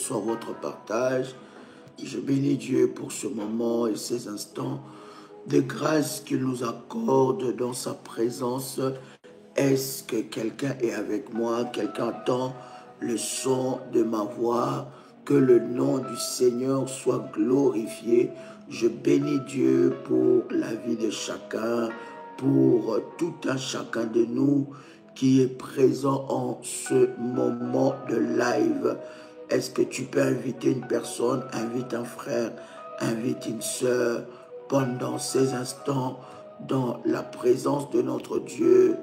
soit votre partage. Je bénis Dieu pour ce moment et ces instants de grâce qu'il nous accorde dans sa présence. Est-ce que quelqu'un est avec moi? Quelqu'un entend le son de ma voix? Que le nom du Seigneur soit glorifié. Je bénis Dieu pour la vie de chacun, pour tout un chacun de nous qui est présent en ce moment de live. Est-ce que tu peux inviter une personne, invite un frère, invite une sœur pendant ces instants dans la présence de notre Dieu?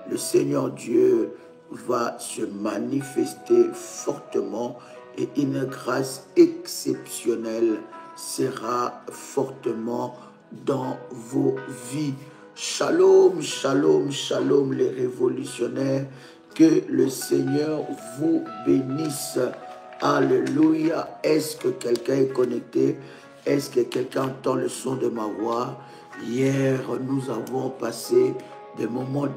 Le Seigneur Dieu va se manifester fortement et une grâce exceptionnelle sera fortement dans vos vies. Shalom, shalom, shalom les révolutionnaires. Que le Seigneur vous bénisse. Alléluia. Est-ce que quelqu'un est connecté? Est-ce que quelqu'un entend le son de ma voix? Hier, nous avons passé des moments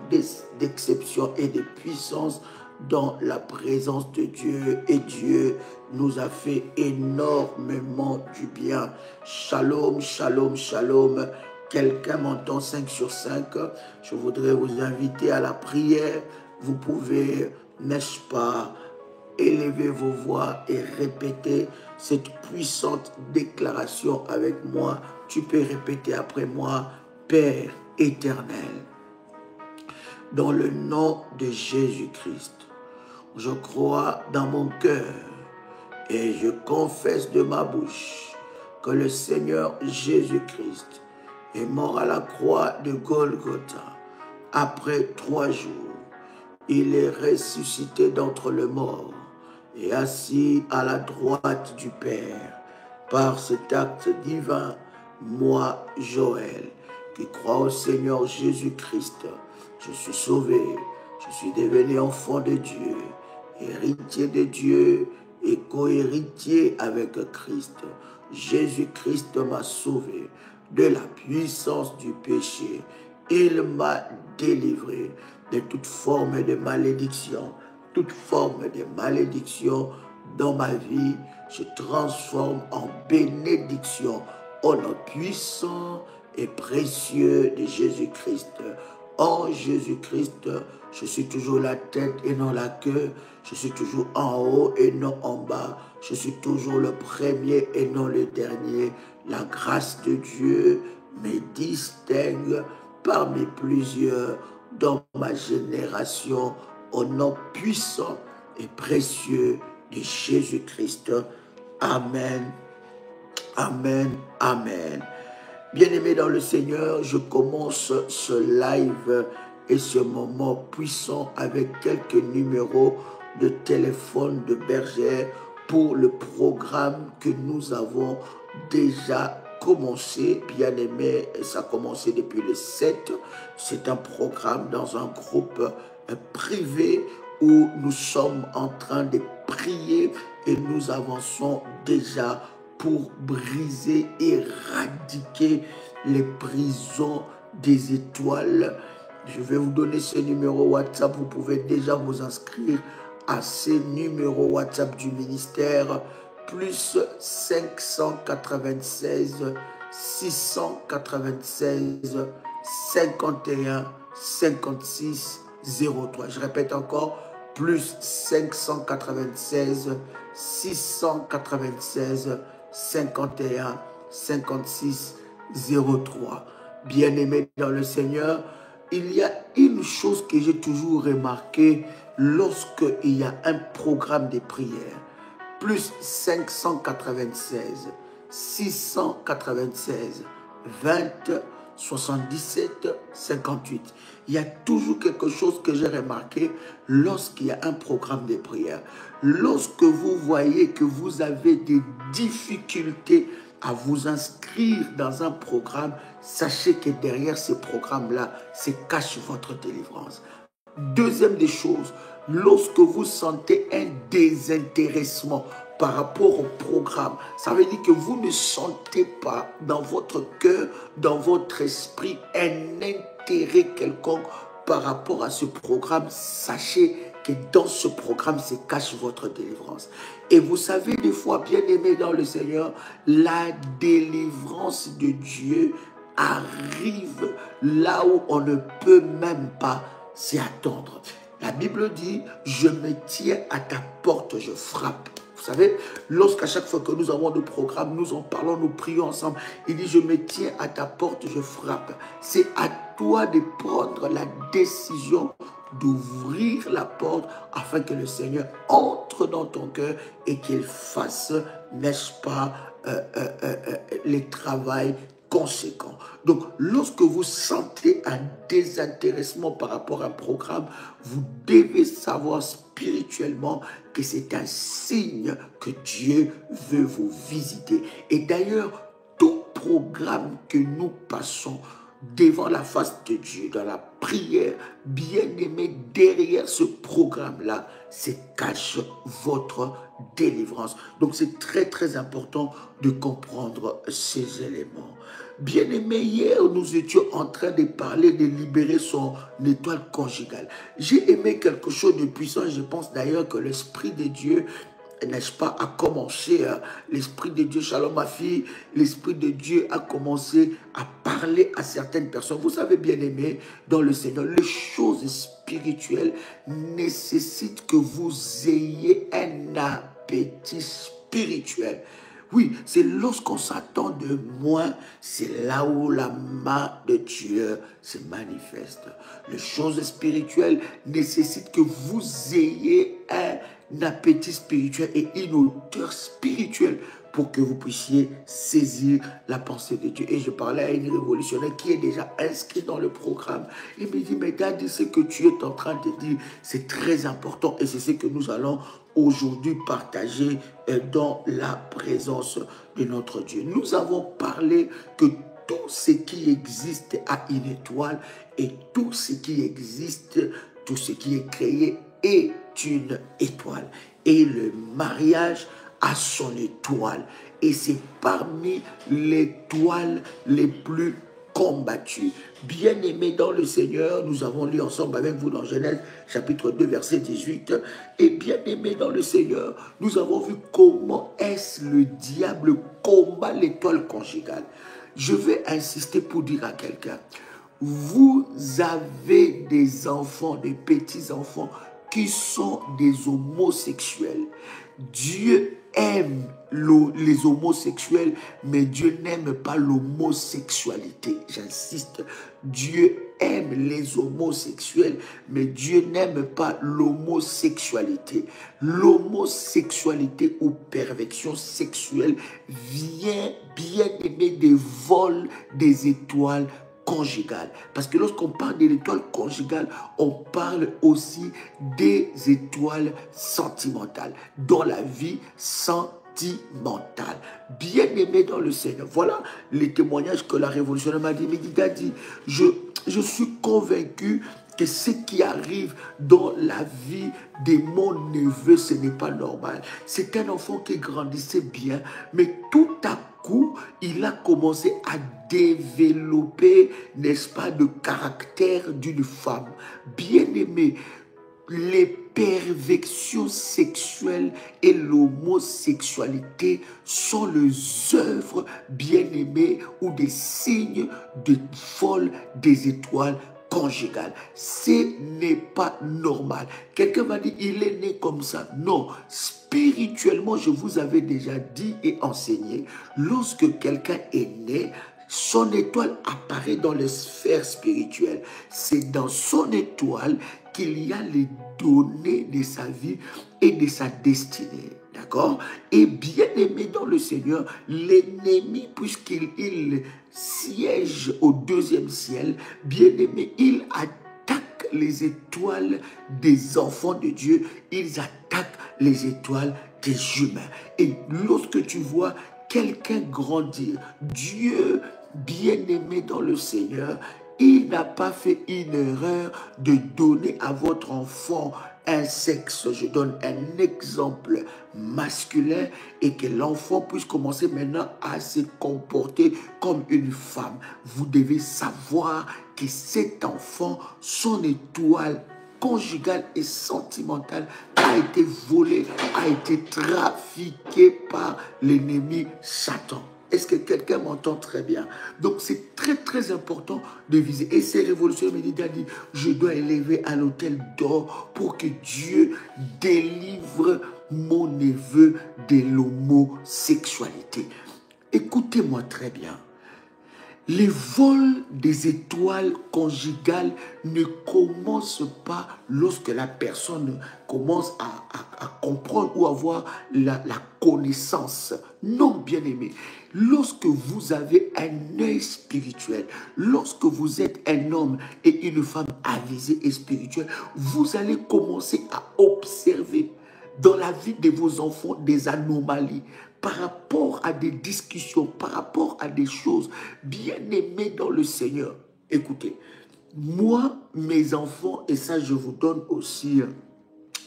d'exception et de puissance dans la présence de Dieu. Et Dieu nous a fait énormément du bien. Shalom, shalom, shalom. Quelqu'un m'entend 5 sur 5. Je voudrais vous inviter à la prière. Vous pouvez, n'est-ce pas, élever vos voix et répéter cette puissante déclaration avec moi. Tu peux répéter après moi. Père éternel, dans le nom de Jésus-Christ, je crois dans mon cœur et je confesse de ma bouche que le Seigneur Jésus-Christ est mort à la croix de Golgotha. Après 3 jours, il est ressuscité d'entre les morts et assis à la droite du Père. Par cet acte divin, moi, Joël, qui crois au Seigneur Jésus-Christ, je suis sauvé, je suis devenu enfant de Dieu, héritier de Dieu et co-héritier avec Christ. Jésus-Christ m'a sauvé de la puissance du péché. Il m'a délivré de toute forme de malédiction. Toute forme de malédiction dans ma vie, je transforme en bénédiction au nom puissant et précieux de Jésus-Christ. En Jésus-Christ, je suis toujours la tête et non la queue. Je suis toujours en haut et non en bas. Je suis toujours le premier et non le dernier. La grâce de Dieu me distingue parmi plusieurs dans ma génération au nom puissant et précieux de Jésus-Christ. Amen. Amen. Amen. Bien-aimés dans le Seigneur, je commence ce live et ce moment puissant avec quelques numéros de téléphone de Bergère pour le programme que nous avons déjà commencé. Bien-aimés, ça a commencé depuis le 7. C'est un programme dans un groupe privé où nous sommes en train de prier et nous avançons déjà pour briser, éradiquer les prisons des étoiles. Je vais vous donner ce numéro WhatsApp. Vous pouvez déjà vous inscrire à ces numéros WhatsApp du ministère. Plus 596 696 51 56 03. Je répète encore. Plus 596 696 51 56 03. Bien-aimés dans le Seigneur, il y a une chose que j'ai toujours remarqué lorsqu'il y a un programme de prière. Plus 596 696 20 77 58. Il y a toujours quelque chose que j'ai remarqué lorsqu'il y a un programme de prière. Lorsque vous voyez que vous avez des difficultés à vous inscrire dans un programme, sachez que derrière ce programme-là se cache votre délivrance. Deuxième des choses, lorsque vous sentez un désintéressement par rapport au programme, ça veut dire que vous ne sentez pas dans votre cœur, dans votre esprit, un intérêt quelconque par rapport à ce programme. Sachez que dans ce programme se cache votre délivrance. Et vous savez, des fois, bien aimé dans le Seigneur, la délivrance de Dieu arrive là où on ne peut même pas s'y attendre. La Bible dit, je me tiens à ta porte, je frappe. Vous savez, lorsqu'à chaque fois que nous avons des programmes, nous en parlons, nous prions ensemble, il dit, je me tiens à ta porte, je frappe. C'est à toi de prendre la décision d'ouvrir la porte afin que le Seigneur entre dans ton cœur et qu'il fasse, n'est-ce pas, les travaux conséquents. Donc, lorsque vous sentez un désintéressement par rapport à un programme, vous devez savoir spirituellement que c'est un signe que Dieu veut vous visiter. Et d'ailleurs, tout programme que nous passons devant la face de Dieu, dans la prière, bien aimé, derrière ce programme-là, se cache votre délivrance. Donc c'est très très important de comprendre ces éléments. Bien aimé, hier nous étions en train de parler de libérer son étoile conjugale. J'ai aimé quelque chose de puissant, je pense d'ailleurs que l'Esprit de Dieu, n'est-ce pas, a commencé, l'Esprit de Dieu, shalom ma fille, l'Esprit de Dieu a commencé à parler à certaines personnes. Vous savez, bien aimé, dans le Seigneur, les choses spirituelles nécessitent que vous ayez un appétit spirituel. Oui, c'est lorsqu'on s'attend de moins, c'est là où la main de Dieu se manifeste. Les choses spirituelles nécessitent que vous ayez un appétit spirituel et une hauteur spirituelle pour que vous puissiez saisir la pensée de Dieu. Et je parlais à une révolutionnaire qui est déjà inscrite dans le programme. Il me dit, mais Daddy, ce que tu es en train de dire, c'est très important et c'est ce que nous allons aujourd'hui partager dans la présence de notre Dieu. Nous avons parlé que tout ce qui existe a une étoile et tout ce qui existe, tout ce qui est créé est une étoile. Et le mariage a son étoile. Et c'est parmi les étoiles les plus combattues. Bien-aimés dans le Seigneur, nous avons lu ensemble avec vous dans Genèse chapitre 2 verset 18. Et bien-aimés dans le Seigneur, nous avons vu comment est-ce le diable combat l'étoile conjugale. Je vais insister pour dire à quelqu'un, vous avez des enfants, des petits-enfants qui sont des homosexuels. Dieu aime les homosexuels, mais Dieu n'aime pas l'homosexualité. J'insiste, Dieu aime les homosexuels, mais Dieu n'aime pas l'homosexualité. L'homosexualité ou perversion sexuelle vient bien aimer des vols des étoiles conjugale. Parce que lorsqu'on parle de l'étoile conjugale, on parle aussi des étoiles sentimentales, dans la vie sentimentale. Bien aimé dans le Seigneur. Voilà les témoignages que la révolutionnaire m'a dit. Mais Daddy, je suis convaincu que ce qui arrive dans la vie de mon neveu, ce n'est pas normal. C'est un enfant qui grandissait bien, mais tout à coup, il a commencé à développer, n'est-ce pas, le caractère d'une femme. Bien-aimée, les perversions sexuelles et l'homosexualité sont les œuvres bien-aimées ou des signes de vol des étoiles conjugales. Ce n'est pas normal. Quelqu'un m'a dit, il est né comme ça. Non, spirituellement, je vous avais déjà dit et enseigné, lorsque quelqu'un est né, son étoile apparaît dans les sphères spirituelles. C'est dans son étoile qu'il y a les données de sa vie et de sa destinée. D'accord? Et bien aimé dans le Seigneur, l'ennemi, puisqu'il siège au deuxième ciel, bien aimé, il attaque les étoiles des enfants de Dieu, ils attaquent les étoiles des humains. Et lorsque tu vois quelqu'un grandir, Dieu bien-aimé dans le Seigneur, il n'a pas fait une erreur de donner à votre enfant un sexe. Je donne un exemple masculin et que l'enfant puisse commencer maintenant à se comporter comme une femme. Vous devez savoir que cet enfant, son étoile conjugale et sentimentale a été volée, a été trafiquée par l'ennemi Satan. Est-ce que quelqu'un m'entend très bien? Donc c'est très très important de viser. Et ces révolutions médicales disent, je dois élever à l'autel d'or pour que Dieu délivre mon neveu de l'homosexualité. Écoutez-moi très bien. Les vols des étoiles conjugales ne commencent pas lorsque la personne commence à comprendre ou avoir la connaissance. Non, bien-aimé. Lorsque vous avez un œil spirituel, lorsque vous êtes un homme et une femme avisée et spirituelle, vous allez commencer à observer dans la vie de vos enfants des anomalies par rapport à des discussions, par rapport à des choses bien aimées dans le Seigneur. Écoutez, moi, mes enfants, et ça je vous donne aussi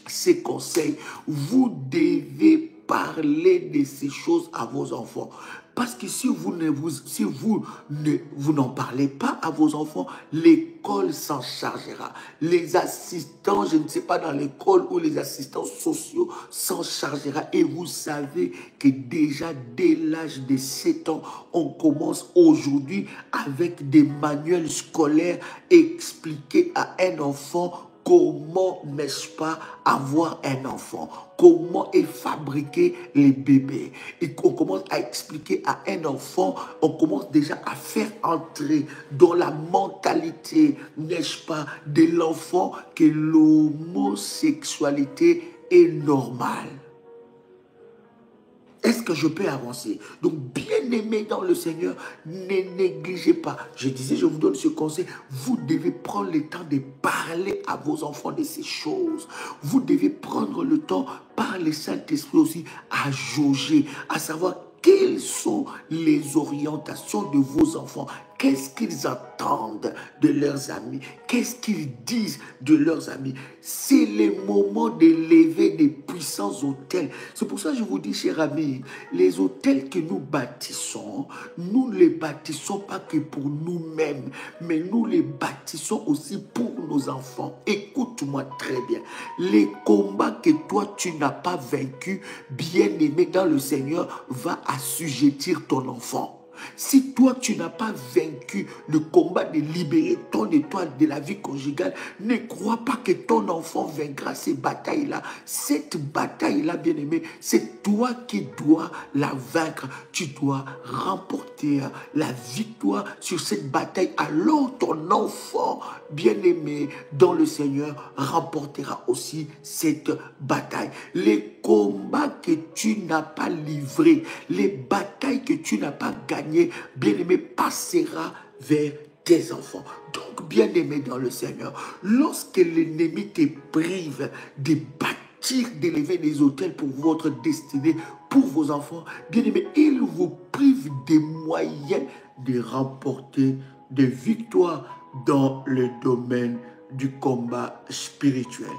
ces conseils, vous devez parler de ces choses à vos enfants. Parce que si vous n'en parlez pas à vos enfants, l'école s'en chargera. Les assistants, je ne sais pas, dans l'école ou les assistants sociaux s'en chargera. Et vous savez que déjà dès l'âge de 7 ans, on commence aujourd'hui avec des manuels scolaires expliqués à un enfant comment, n'est-ce pas, avoir un enfant? Comment est fabriqué les bébés? Et on commence à expliquer à un enfant, on commence déjà à faire entrer dans la mentalité, n'est-ce pas, de l'enfant que l'homosexualité est normale. Est-ce que je peux avancer? Donc, bien aimé dans le Seigneur, ne négligez pas. Je disais, je vous donne ce conseil. Vous devez prendre le temps de parler à vos enfants de ces choses. Vous devez prendre le temps, par le Saint-Esprit aussi, à jauger, à savoir quelles sont les orientations de vos enfants. Qu'est-ce qu'ils attendent de leurs amis? Qu'est-ce qu'ils disent de leurs amis? C'est le moment de lever des puissants autels. C'est pour ça que je vous dis, chers amis, les autels que nous bâtissons, nous ne les bâtissons pas que pour nous-mêmes, mais nous les bâtissons aussi pour nos enfants. Écoute-moi très bien. Les combats que toi, tu n'as pas vaincus, bien-aimé dans le Seigneur, va assujettir ton enfant. Si toi, tu n'as pas vaincu le combat de libérer ton étoile de la vie conjugale, ne crois pas que ton enfant vaincra ces batailles-là. Cette bataille-là, bien-aimé, c'est toi qui dois la vaincre. Tu dois remporter la victoire sur cette bataille. Alors ton enfant, bien-aimé dans le Seigneur, remportera aussi cette bataille. Les combats que tu n'as pas livrés, les batailles que tu n'as pas gagnées, bien-aimé, passera vers tes enfants. Donc, bien-aimé dans le Seigneur, lorsque l'ennemi te prive de bâtir, d'élever des autels pour votre destinée, pour vos enfants, bien-aimé, il vous prive des moyens de remporter des victoires dans le domaine du combat spirituel.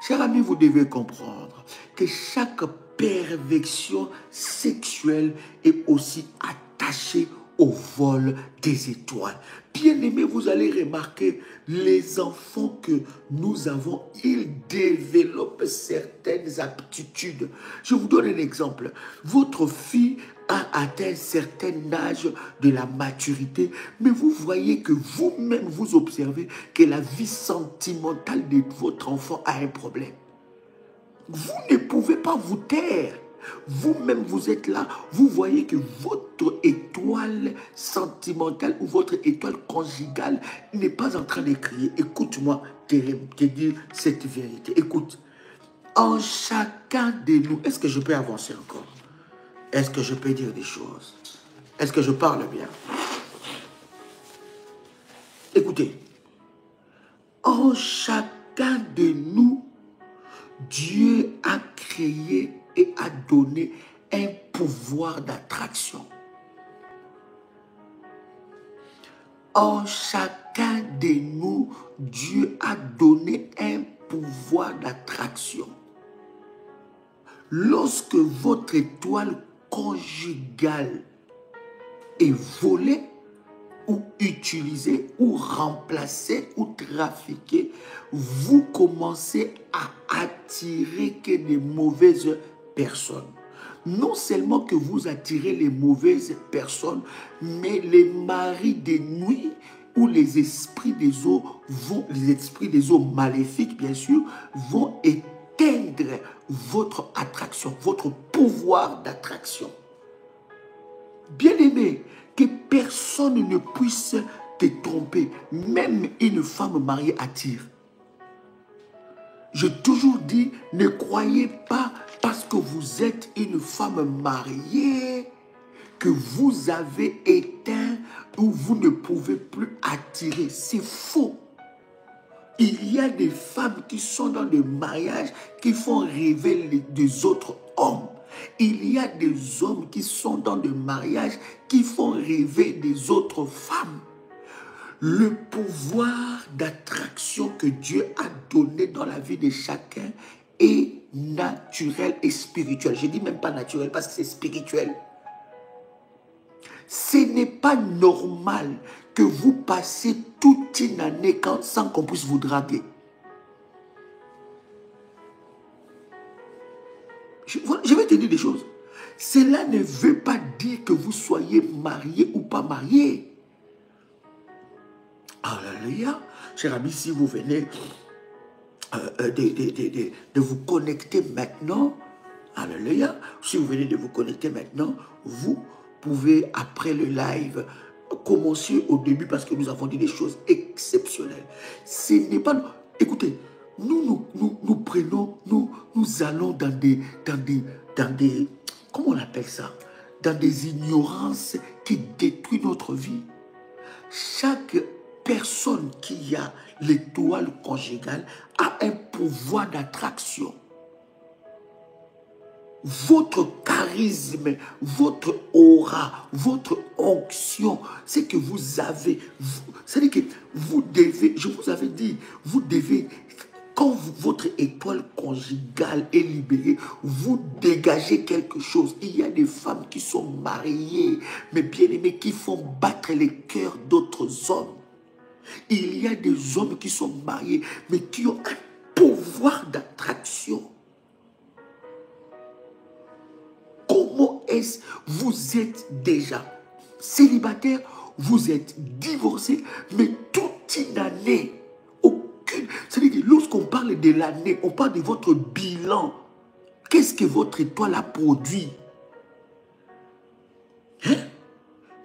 Chers amis, vous devez comprendre que chaque perversion sexuelle est aussi attachée au vol des étoiles. Bien-aimés, vous allez remarquer, les enfants que nous avons, ils développent certaines aptitudes. Je vous donne un exemple. Votre fille a atteint un certain âge de la maturité, mais vous voyez que vous-même, vous observez que la vie sentimentale de votre enfant a un problème. Vous ne pouvez pas vous taire. Vous-même, vous êtes là, vous voyez que votre étoile sentimentale ou votre étoile conjugale n'est pas en train de crier. Écoute-moi te dire cette vérité. Écoute, en chacun de nous, est-ce que je peux avancer encore? Est-ce que je peux dire des choses? Est-ce que je parle bien? Écoutez, en chacun de nous, Dieu a créé et a donné un pouvoir d'attraction. En chacun de nous, Dieu a donné un pouvoir d'attraction. Lorsque votre étoile conjugale est volée, ou utiliser, ou remplacer, ou trafiquer, vous commencez à attirer que des mauvaises personnes. Non seulement que vous attirez les mauvaises personnes, mais les maris des nuits ou les esprits des eaux maléfiques, bien sûr, vont éteindre votre attraction, votre pouvoir d'attraction. Bien-aimé, que personne ne puisse te tromper, même une femme mariée attire. J'ai toujours dit, ne croyez pas parce que vous êtes une femme mariée que vous avez éteint ou vous ne pouvez plus attirer. C'est faux. Il y a des femmes qui sont dans le mariage qui font rêver des autres hommes. Il y a des hommes qui sont dans le mariage qui font rêver des autres femmes. Le pouvoir d'attraction que Dieu a donné dans la vie de chacun est naturel et spirituel. Je ne dis même pas naturel parce que c'est spirituel. Ce n'est pas normal que vous passiez toute une année sans qu'on puisse vous draguer. Je vais te dire des choses. Cela ne veut pas dire que vous soyez marié ou pas marié. Alléluia. Cher ami, si vous venez de vous connecter maintenant, alléluia, si vous venez de vous connecter maintenant, vous pouvez, après le live, commencer au début parce que nous avons dit des choses exceptionnelles. Ce n'est pas... Écoutez, nous prenons, nous allons dans des... Comment on appelle ça? Dans des ignorances qui détruisent notre vie. Chaque personne qui a l'étoile conjugale a un pouvoir d'attraction. Votre charisme, votre aura, votre onction, c'est que vous avez, c'est-à-dire que vous devez, je vous avais dit, vous devez, quand votre étoile conjugale est libérée, vous dégagez quelque chose. Il y a des femmes qui sont mariées, mais bien aimées, qui font battre les cœurs d'autres hommes. Il y a des hommes qui sont mariés, mais qui ont un pouvoir d'attraction. Comment est-ce que vous êtes déjà célibataire, vous êtes divorcé, mais toute une année, aucune... C'est-à-dire que lorsqu'on parle de l'année, on parle de votre bilan. Qu'est-ce que votre étoile a produit? Hein?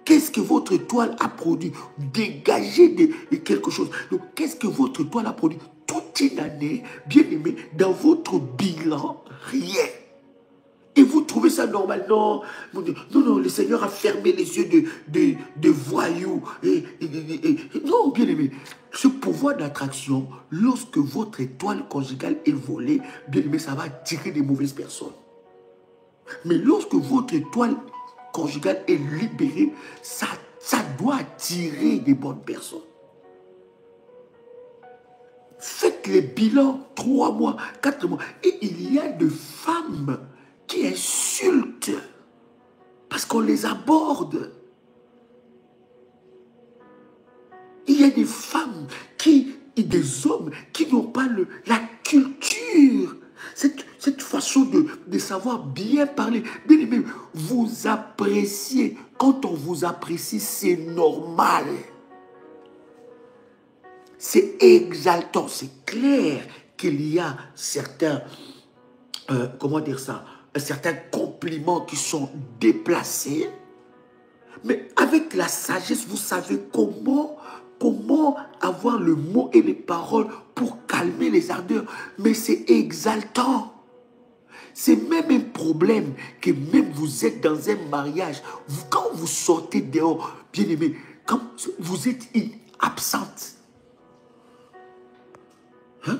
Qu'est-ce que votre étoile a produit? Dégagez de quelque chose. Donc, qu'est-ce que votre étoile a produit? Toute une année, bien aimé, dans votre bilan, rien. Et vous trouvez ça normal? Non, non, le Seigneur a fermé les yeux de voyous. Non, bien aimé, ce pouvoir d'attraction, lorsque votre étoile conjugale est volée, bien aimé, ça va attirer des mauvaises personnes. Mais lorsque votre étoile conjugale est libérée, ça doit attirer des bonnes personnes. Faites les bilans 3 mois, 4 mois. Et il y a des femmes qui insultent parce qu'on les aborde. Il y a des femmes et des hommes qui n'ont pas la culture, cette façon de savoir bien parler. Bien aimé, vous appréciez. Quand on vous apprécie, c'est normal. C'est exaltant. C'est clair qu'il y a certains, comment dire ça, certains compliments qui sont déplacés, mais avec la sagesse, vous savez comment avoir le mot et les paroles pour calmer les ardeurs. Mais c'est exaltant. C'est même un problème que même vous êtes dans un mariage, quand vous sortez dehors, bien aimé, quand vous êtes absente, hein?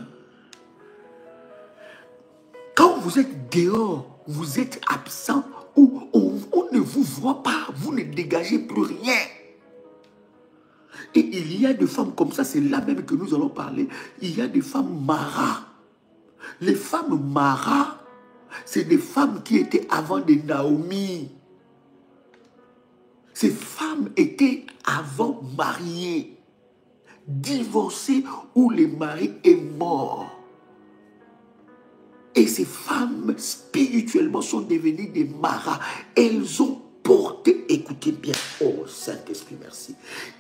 Quand vous êtes dehors, vous êtes absent, ou on ne vous voit pas, vous ne dégagez plus rien. Et il y a des femmes comme ça, c'est là même que nous allons parler. Il y a des femmes maras. Les femmes maras, c'est des femmes qui étaient avant des Naomi. Ces femmes étaient avant mariées, divorcées, où le mari est mort. Et ces femmes, spirituellement, sont devenues des maras. Elles ont porté, écoutez bien, oh Saint-Esprit, merci.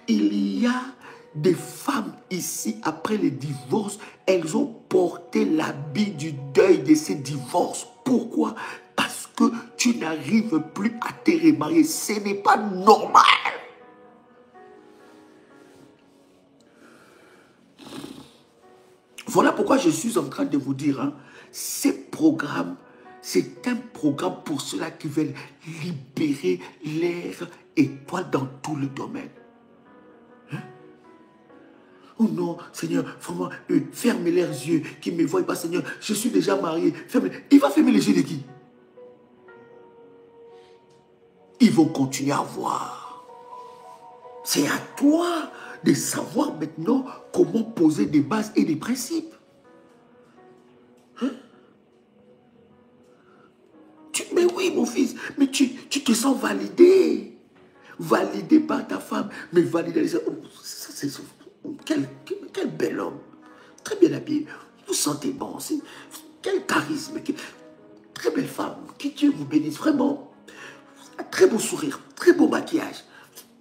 Il y a des femmes ici, après le divorce, elles ont porté l'habit du deuil de ces divorces. Pourquoi? Parce que tu n'arrives plus à te remarier. Ce n'est pas normal. Voilà pourquoi je suis en train de vous dire, hein, ces programmes, c'est un programme pour ceux-là qui veulent libérer leur étoile dans tout le domaine. Hein? Oh non, Seigneur, vraiment, ferme leurs yeux, qui ne me voient pas, Seigneur, je suis déjà marié. Ferme. Il va fermer les yeux de qui? Ils vont continuer à voir. C'est à toi de savoir maintenant comment poser des bases et des principes. Hein? Mais oui, mon fils, mais tu te sens validé. Validé par ta femme, mais validé. Quel bel homme. Très bien habillé. Vous sentez bon. Quel charisme. Très belle femme. Que Dieu vous bénisse. Vraiment. Un très beau sourire. Très beau maquillage.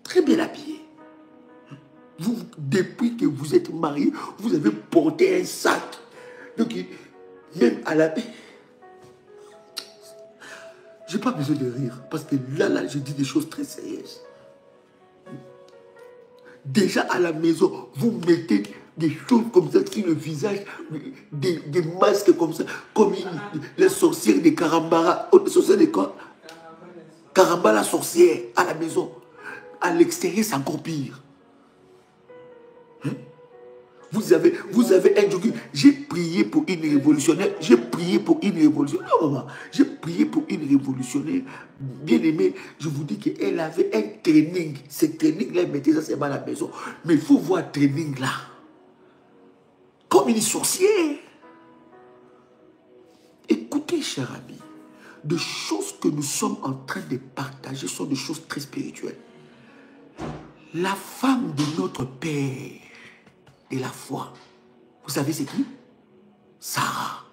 Très bien habillé. Vous, depuis que vous êtes marié, vous avez porté un sac. Donc, même à la... Je n'ai pas besoin de rire, parce que là, je dis des choses très sérieuses. Déjà à la maison, vous mettez des choses comme ça sur le visage, des masques comme ça, comme les sorcières de Karambara, les sorcières de quoi? Karamba la sorcière, à la maison. À l'extérieur, c'est encore pire. Hein? Vous avez un jour, j'ai prié pour une révolutionnaire, j'ai prié pour une révolutionnaire, non maman, j'ai prié pour une révolutionnaire, bien aimée, je vous dis qu'elle avait un training, ce training-là, elle mettait ça seulement à la maison, mais il faut voir le training-là, comme une sorcière. Écoutez, cher ami, des choses que nous sommes en train de partager sont des choses très spirituelles. La femme de notre Père de la foi, vous savez c'est qui? Sarah.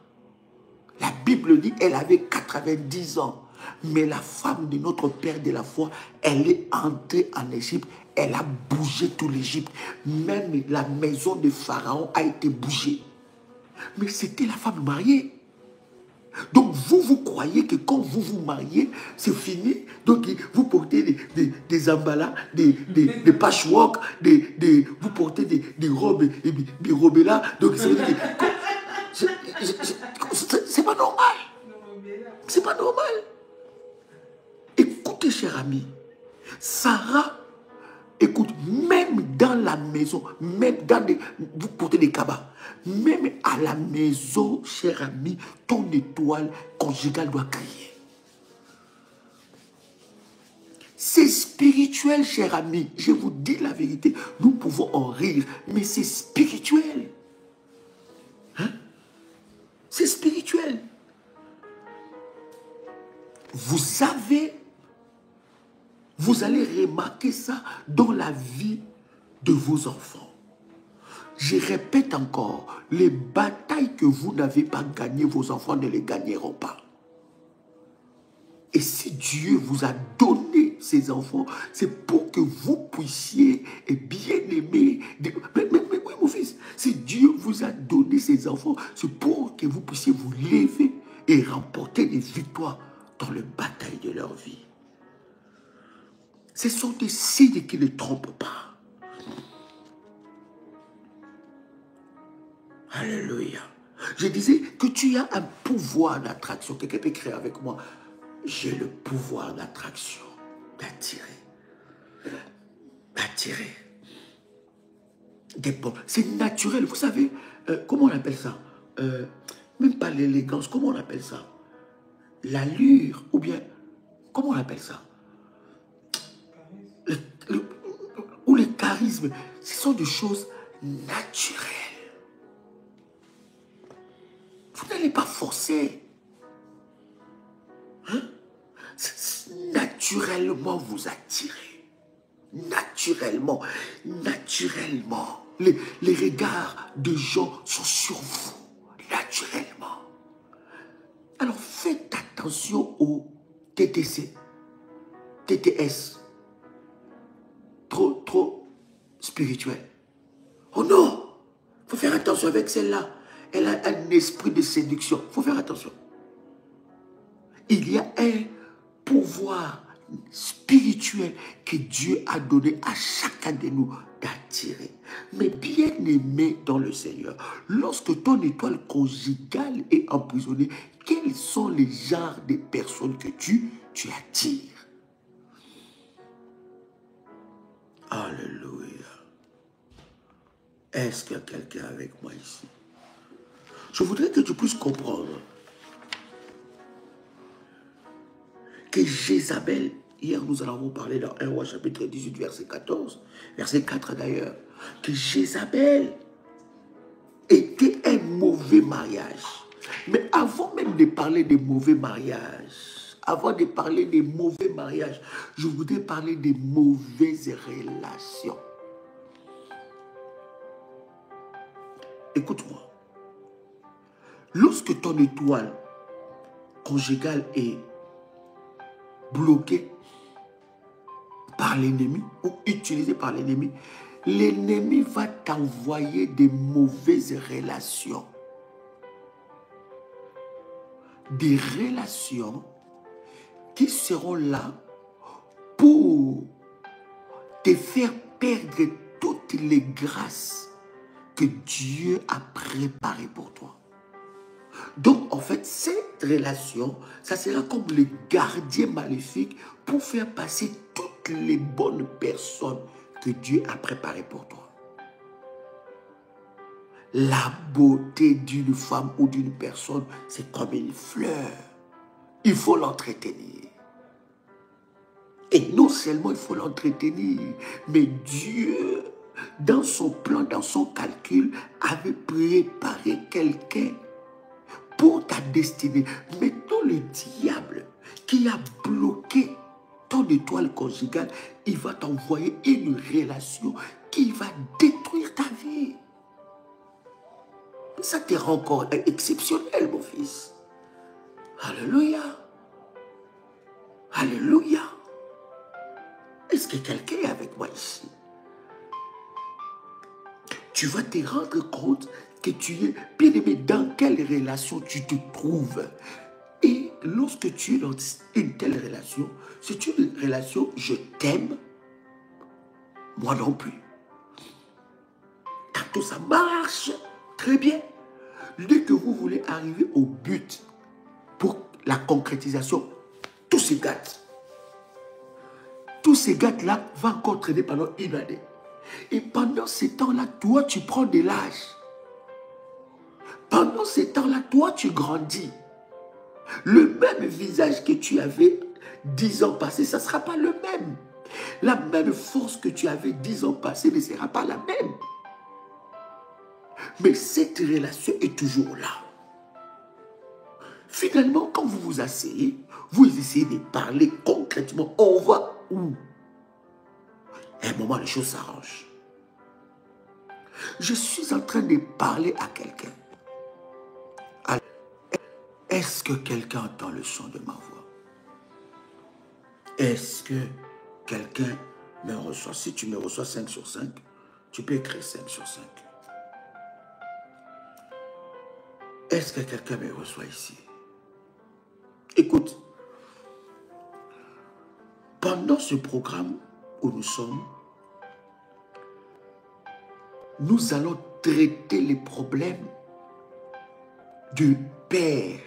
La Bible dit qu'elle avait 90 ans. Mais la femme de notre Père de la foi, elle est entrée en Égypte. Elle a bougé tout l'Égypte. Même la maison de Pharaon a été bougée. Mais c'était la femme mariée. Donc vous croyez que quand vous vous mariez, c'est fini. Donc vous portez des emballas, des patchwork, vous portez des robes, des robes là. Donc ça veut dire que c'est pas normal. C'est pas normal. Écoutez, cher ami, Sarah, écoute, même dans la maison, même dans vous portez des cabas, même à la maison, cher ami, ton étoile conjugale doit crier. C'est spirituel, cher ami. Je vous dis la vérité. Nous pouvons en rire, mais c'est spirituel. Hein? C'est spirituel. Vous allez remarquer ça dans la vie de vos enfants. Je répète encore, les batailles que vous n'avez pas gagnées, vos enfants ne les gagneront pas. Et si Dieu vous a donné ces enfants, c'est pour que vous puissiez bien aimer. Mais oui, mon fils, si Dieu vous a donné ces enfants, c'est pour que vous puissiez vous lever et remporter des victoires dans les batailles de leur vie. Ce sont des signes qui ne trompent pas. Alléluia. Je disais que tu as un pouvoir d'attraction. Quelqu'un peut écrire avec moi. J'ai le pouvoir d'attraction, d'attirer. D'attirer. C'est naturel. Vous savez, comment on appelle ça? Même pas l'élégance. Comment on appelle ça? L'allure. Ou bien, comment on appelle ça? Ou le charisme. Ce sont des choses naturelles. Vous n'allez pas forcer. Hein? Naturellement, vous attirez. Naturellement, naturellement. Les regards de gens sont sur vous, naturellement. Alors faites attention aux TTC, TTS, trop spirituel. Oh non, il faut faire attention avec celle-là. Elle a un esprit de séduction. Il faut faire attention. Il y a un pouvoir spirituel que Dieu a donné à chacun de nous d'attirer. Mais bien aimé dans le Seigneur, lorsque ton étoile conjugale est emprisonnée, quels sont les genres de personnes que tu attires? Alléluia. Est-ce qu'il y a quelqu'un avec moi ici? Je voudrais que tu puisses comprendre que Jézabel, hier nous en avons parlé dans 1 Roi chapitre 18 verset 14, verset 4 d'ailleurs, que Jézabel était un mauvais mariage. Mais avant même de parler des mauvais mariages, je voudrais parler des mauvaises relations. Écoute-moi. Lorsque ton étoile conjugale est bloquée par l'ennemi ou utilisée par l'ennemi, l'ennemi va t'envoyer des mauvaises relations. Des relations qui seront là pour te faire perdre toutes les grâces que Dieu a préparées pour toi. Donc, en fait, cette relation, ça sera comme le gardien maléfique pour faire passer toutes les bonnes personnes que Dieu a préparées pour toi. La beauté d'une femme ou d'une personne, c'est comme une fleur. Il faut l'entretenir. Et non seulement il faut l'entretenir, mais Dieu, dans son plan, dans son calcul, avait préparé quelqu'un pour ta destinée. Mettons le diable qui a bloqué ton étoile conjugale, il va t'envoyer une relation qui va détruire ta vie. Ça te rend encore exceptionnel, mon fils. Alléluia. Alléluia. Est-ce que quelqu'un est avec moi ici? Tu vas te rendre compte que tu es, bien aimé, dans quelle relation tu te trouves. Et lorsque tu es dans une telle relation, c'est une relation je t'aime, moi non plus. Tantôt ça marche très bien. Dès que vous voulez arriver au but pour la concrétisation, tout se gâte. Tous ces gâtes-là vont encore traîner pendant une année. Et pendant ces temps-là, toi, tu prends de l'âge. Pendant ces temps-là, toi, tu grandis. Le même visage que tu avais 10 ans passés, ça ne sera pas le même. La même force que tu avais 10 ans passés ne sera pas la même. Mais cette relation est toujours là. Finalement, quand vous vous asseyez, vous essayez de parler concrètement. On va où? À un moment, les choses s'arrangent. Je suis en train de parler à quelqu'un. Est-ce que quelqu'un entend le son de ma voix? Est-ce que quelqu'un me reçoit? Si tu me reçois 5 sur 5, tu peux écrire 5 sur 5. Est-ce que quelqu'un me reçoit ici? Écoute, pendant ce programme où nous sommes, nous allons traiter les problèmes du père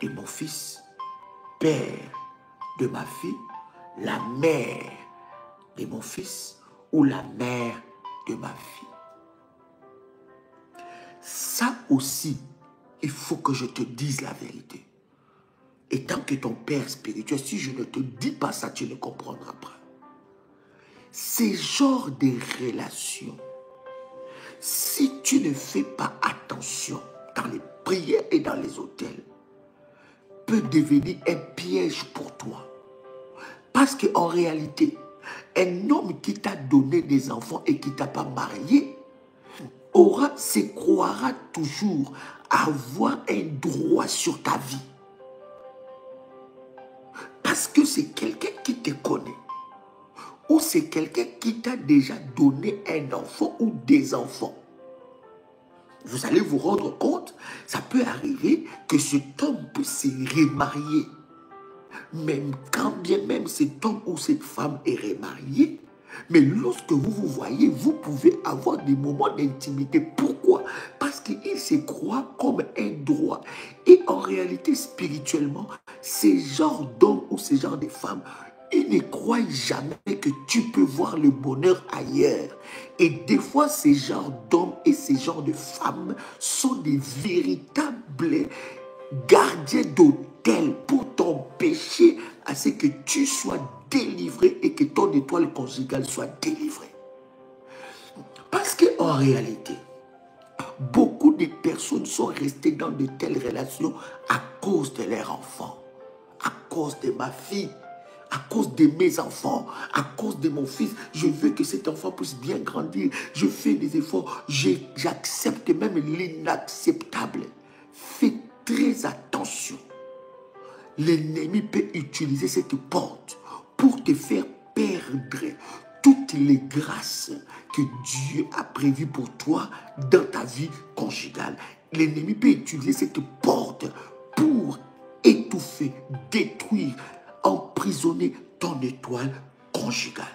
de mon fils, père de ma fille, la mère de mon fils ou la mère de ma fille. Ça aussi, il faut que je te dise la vérité. Et tant que ton père spirituel, si je ne te dis pas ça, tu ne comprendras pas. Ces genres de relations, si tu ne fais pas attention dans les prières et dans les autels, peut devenir un piège pour toi. Parce qu'en réalité, Un homme qui t'a donné des enfants et qui ne t'a pas marié se croira toujours avoir un droit sur ta vie. Parce que c'est quelqu'un qui te connaît. Ou c'est quelqu'un qui t'a déjà donné un enfant ou des enfants. Vous allez vous rendre compte, ça peut arriver que cet homme peut se remarier. Même quand bien même cet homme ou cette femme est remarié, mais lorsque vous vous voyez, vous pouvez avoir des moments d'intimité. Pourquoi? Parce qu'il se croit comme un droit. Et en réalité, spirituellement, ces genres d'hommes ou ces genres de femmes, ils ne croient jamais que tu peux voir le bonheur ailleurs. Et des fois, ces genres d'hommes et ces genres de femmes sont des véritables gardiens d'hôtel pour t'empêcher à ce que tu sois délivré et que ton étoile conjugale soit délivrée. Parce qu'en réalité, beaucoup de personnes sont restées dans de telles relations à cause de leurs enfants, à cause de ma fille, à cause de mes enfants, à cause de mon fils. Je veux que cet enfant puisse bien grandir. Je fais des efforts. J'accepte même l'inacceptable. Fais très attention. L'ennemi peut utiliser cette porte pour te faire perdre toutes les grâces que Dieu a prévues pour toi dans ta vie conjugale. L'ennemi peut utiliser cette porte pour étouffer, détruire, emprisonner ton étoile conjugale.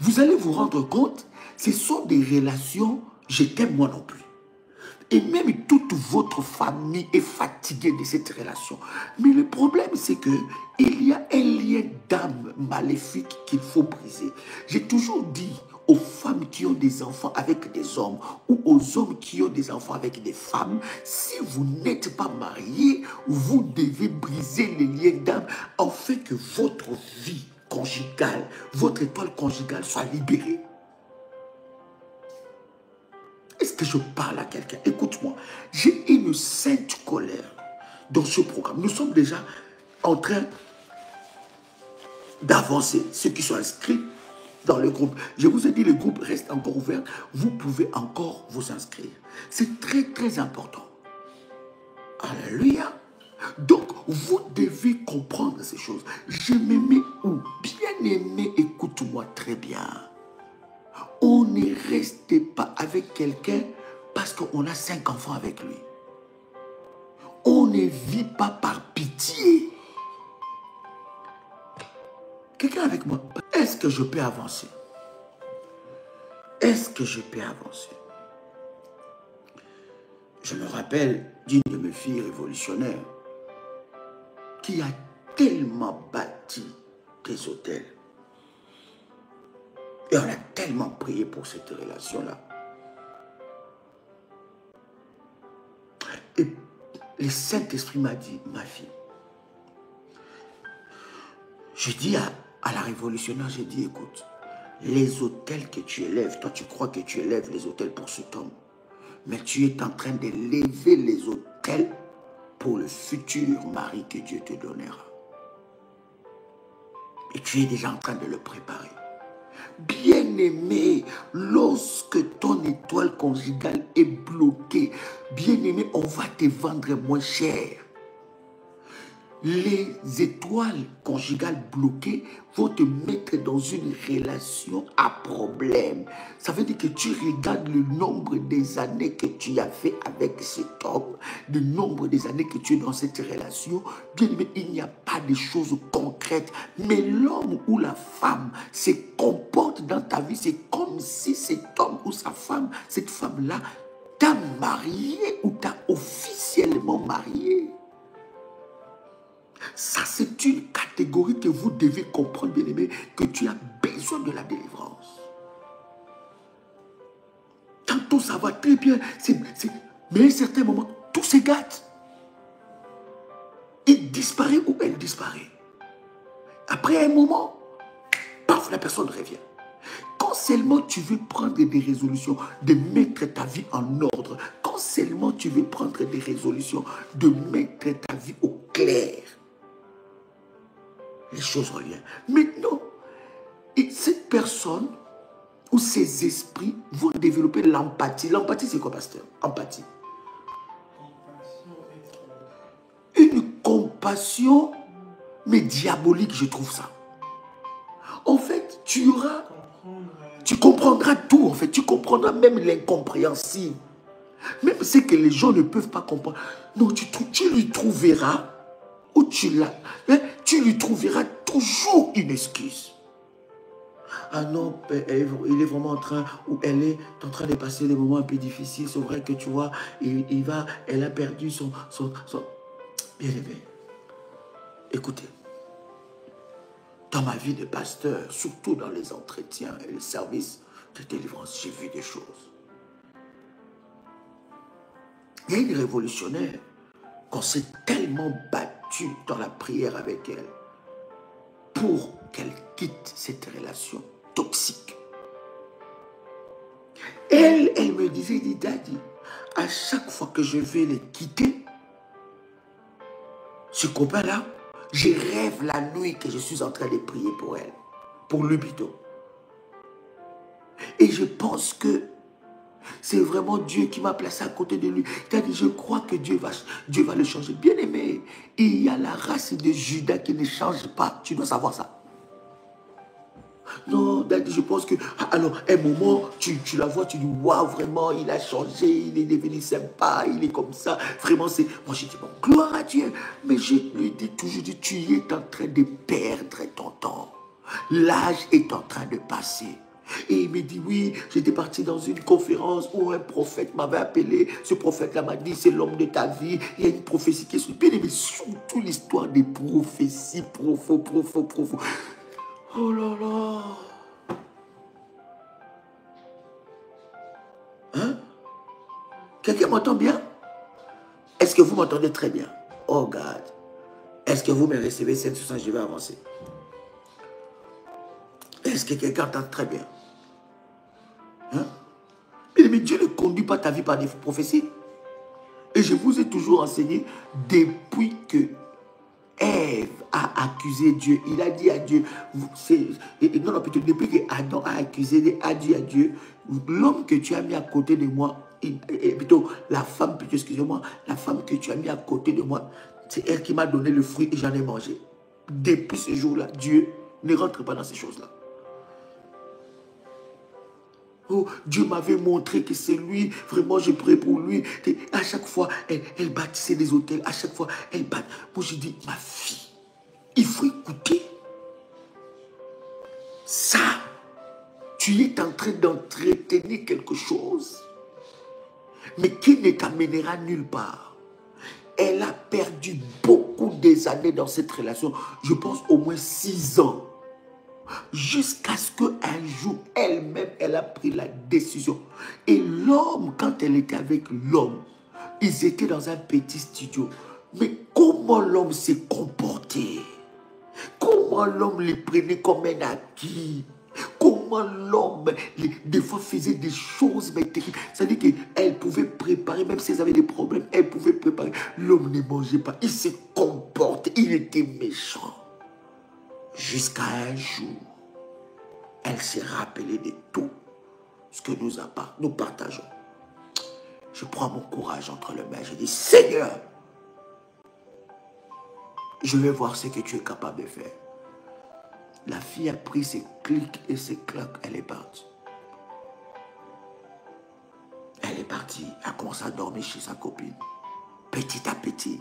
Vous allez vous rendre compte, ce sont des relations, je t'aime moi non plus. Et même toute votre famille est fatiguée de cette relation. Mais le problème, c'est qu'il y a un lien d'âme maléfique qu'il faut briser. J'ai toujours dit aux femmes qui ont des enfants avec des hommes ou aux hommes qui ont des enfants avec des femmes, si vous n'êtes pas mariés, vous devez briser les liens d'âme afin que votre vie conjugale, votre étoile conjugale soit libérée. Est-ce que je parle à quelqu'un? Écoute-moi, j'ai une sainte colère dans ce programme. Nous sommes déjà en train d'avancer. Ceux qui sont inscrits dans le groupe, je vous ai dit, le groupe reste encore ouvert. Vous pouvez encore vous inscrire. C'est très, très important. Alléluia. Donc, vous devez comprendre ces choses. Je me mets où? Bien-aimé, écoute-moi très bien. On ne reste pas avec quelqu'un parce qu'on a 5 enfants avec lui. On ne vit pas par pitié. Quelqu'un avec moi? Est-ce que je peux avancer? Est-ce que je peux avancer? Je me rappelle d'une de mes filles révolutionnaires qui a tellement bâti des hôtels. Et on a tellement prié pour cette relation-là. Et le Saint-Esprit m'a dit, ma fille, je dis à la révolutionnaire, j'ai dit, écoute, les hôtels que tu élèves, toi tu crois que tu élèves les hôtels pour cet homme, mais tu es en train d'élever les hôtels pour le futur mari que Dieu te donnera. Et tu es déjà en train de le préparer. Bien-aimé, lorsque ton étoile conjugale est bloquée, bien-aimé, on va te vendre moins cher. Les étoiles conjugales bloquées vont te mettre dans une relation à problème. Ça veut dire que tu regardes le nombre des années que tu as fait avec cet homme, le nombre des années que tu es dans cette relation. Bien aimé, il n'y a pas de choses concrètes. Mais l'homme ou la femme se comporte dans ta vie. C'est comme si cet homme ou sa femme, cette femme-là, t'a marié ou t'a officiellement marié. Ça, c'est une catégorie que vous devez comprendre, bien-aimé, que tu as besoin de la délivrance. Tantôt, ça va très bien, mais à un certain moment, tout se gâte. Il disparaît ou elle disparaît. Après un moment, paf, la personne revient. Quand seulement tu veux prendre des résolutions, de mettre ta vie en ordre, quand seulement tu veux prendre des résolutions, de mettre ta vie au clair, les choses reviennent. Maintenant, personne ou ces esprits vont développer l'empathie. L'empathie, c'est quoi, pasteur? Empathie. Une compassion, mais diabolique, je trouve ça. En fait, tu comprendras tout, en fait. Tu comprendras même l'incompréhensible. Même ce que les gens ne peuvent pas comprendre. Non, tu lui trouveras, ou tu lui trouveras toujours une excuse. Ah non, il est vraiment en train, ou elle est en train de passer des moments un peu difficiles. C'est vrai que tu vois, elle a perdu son... Bien-aimé, écoutez, dans ma vie de pasteur, surtout dans les entretiens et les services de délivrance, j'ai vu des choses. Il y a une révolutionnaire qu'on s'est tellement battu dans la prière avec elle pour qu'elle quitte cette relation toxique. Elle me disait, Daddy, à chaque fois que je vais les quitter, ce copain-là, je rêve la nuit que je suis en train de prier pour elle, pour lui plutôt. Et je pense que c'est vraiment Dieu qui m'a placé à côté de lui. C'est-à-dire, je crois que Dieu va le changer. Bien aimé, il y a la race de Judas qui ne change pas. Tu dois savoir ça. Non, Daddy, je pense que... Alors, un moment, tu la vois, tu dis, waouh, vraiment, il a changé, il est devenu sympa, il est comme ça. Vraiment, c'est... Moi, j'ai dit, bon, gloire à Dieu. Mais je lui dis toujours, tu es en train de perdre ton temps. L'âge est en train de passer. Et il me dit, oui, j'étais parti dans une conférence où un prophète m'avait appelé. Ce prophète-là m'a dit, c'est l'homme de ta vie. Il y a une prophétie qui est sur le pied. Mais surtout l'histoire des prophéties, profo. Oh là là. Hein? Quelqu'un m'entend bien? Est-ce que vous m'entendez très bien? Oh God. Est-ce que vous me recevez 7%? Je vais avancer. Est-ce que quelqu'un entend très bien? Hein? Mais Dieu ne conduit pas ta vie par des prophéties. Et je vous ai toujours enseigné depuis que Ève a accusé Dieu. Il a dit à Dieu, non, plutôt depuis que Adam a accusé, a dit à Dieu, l'homme que tu as mis à côté de moi, plutôt la femme, excusez-moi, la femme que tu as mis à côté de moi, c'est elle qui m'a donné le fruit et j'en ai mangé. Depuis ce jour-là, Dieu ne rentre pas dans ces choses-là. Oh, Dieu m'avait montré que c'est lui, vraiment je prie pour lui. Et à chaque fois, elle bâtissait des hôtels, à chaque fois, elle bâtissait. Moi, je dis, ma fille, il faut écouter. Ça, tu es en train d'entretenir quelque chose, mais qui ne t'amènera nulle part. Elle a perdu beaucoup des années dans cette relation, je pense au moins 6 ans. Jusqu'à ce qu'un jour, elle-même, elle a pris la décision. Et l'homme, quand elle était avec l'homme, ils étaient dans un petit studio. Mais comment l'homme s'est comporté? Comment l'homme les prenait comme un acquis? Comment l'homme, des fois, faisait des choses mais terribles. C'est-à-dire qu'elle pouvait préparer, même si elle avait des problèmes, elle pouvait préparer. L'homme ne mangeait pas. Il s'est comporté. Il était méchant. Jusqu'à un jour, elle s'est rappelée de tout ce que nous partageons. Je prends mon courage entre les mains. Je dis, Seigneur, je vais voir ce que tu es capable de faire. La fille a pris ses clics et ses claques. Elle est partie. Elle est partie. Elle a commencé à dormir chez sa copine. Petit à petit,